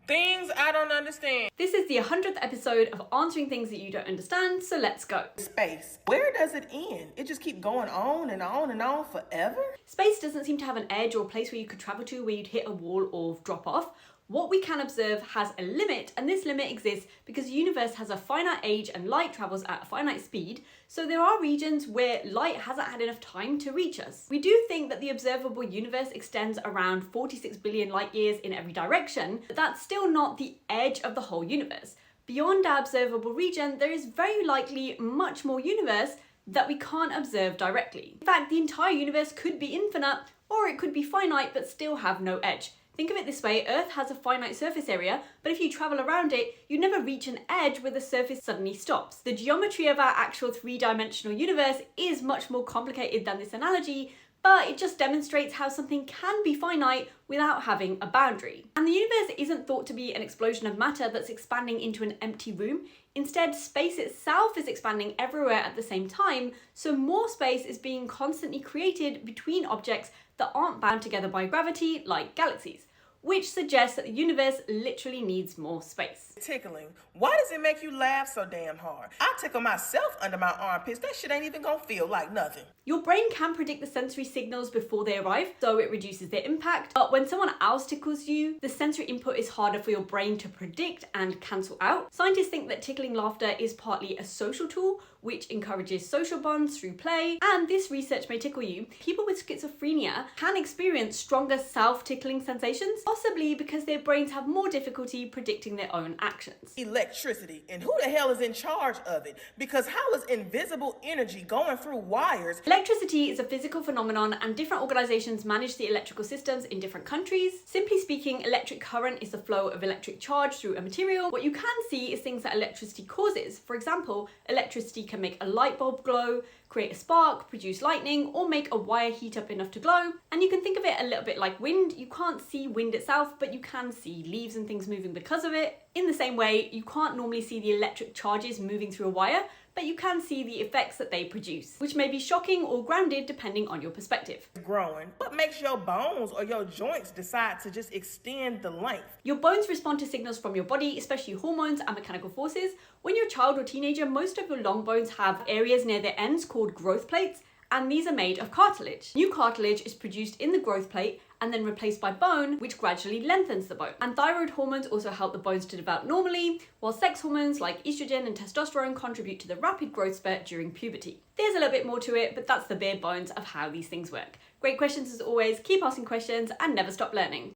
Things I don't understand. This is the 100th episode of Answering Things That You Don't Understand, so let's go. Space. Where does it end? It just keep going on and on and on forever? Space doesn't seem to have an edge or a place where you could travel to where you'd hit a wall or drop off. What we can observe has a limit, and this limit exists because the universe has a finite age and light travels at a finite speed, so there are regions where light hasn't had enough time to reach us. We do think that the observable universe extends around 46 billion light years in every direction, but that's still not the edge of the whole universe. Beyond our observable region, there is very likely much more universe that we can't observe directly. In fact, the entire universe could be infinite, or it could be finite but still have no edge. Think of it this way, Earth has a finite surface area, but if you travel around it, you never reach an edge where the surface suddenly stops. The geometry of our actual three-dimensional universe is much more complicated than this analogy, but it just demonstrates how something can be finite without having a boundary. And the universe isn't thought to be an explosion of matter that's expanding into an empty room. Instead, space itself is expanding everywhere at the same time, so more space is being constantly created between objects that aren't bound together by gravity, like galaxies, which suggests that the universe literally needs more space. Tickling. Why does it make you laugh so damn hard? I tickle myself under my armpits. That shit ain't even gonna feel like nothing. Your brain can predict the sensory signals before they arrive, so it reduces their impact. But when someone else tickles you, the sensory input is harder for your brain to predict and cancel out. Scientists think that tickling laughter is partly a social tool, which encourages social bonds through play, and this research may tickle you. People with schizophrenia can experience stronger self-tickling sensations, possibly because their brains have more difficulty predicting their own actions. Electricity. And who the hell is in charge of it? Because how is invisible energy going through wires? Electricity is a physical phenomenon, and different organizations manage the electrical systems in different countries. Simply speaking, electric current is the flow of electric charge through a material. What you can see is things that electricity causes. For example, electricity can make a light bulb glow, create a spark, produce lightning, or make a wire heat up enough to glow. And you can think of it a little bit like wind. You can't see wind itself, but you can see leaves and things moving because of it. In the same way, you can't normally see the electric charges moving through a wire, but you can see the effects that they produce, which may be shocking or grounded depending on your perspective. Growing. What makes your bones or your joints decide to just extend the length? Your bones respond to signals from your body, especially hormones and mechanical forces. When you're a child or teenager, most of your long bones have areas near their ends called growth plates, and these are made of cartilage. New cartilage is produced in the growth plate and then replaced by bone, which gradually lengthens the bone. And thyroid hormones also help the bones to develop normally, while sex hormones like estrogen and testosterone contribute to the rapid growth spurt during puberty. There's a little bit more to it, but that's the bare bones of how these things work. Great questions as always, keep asking questions and never stop learning.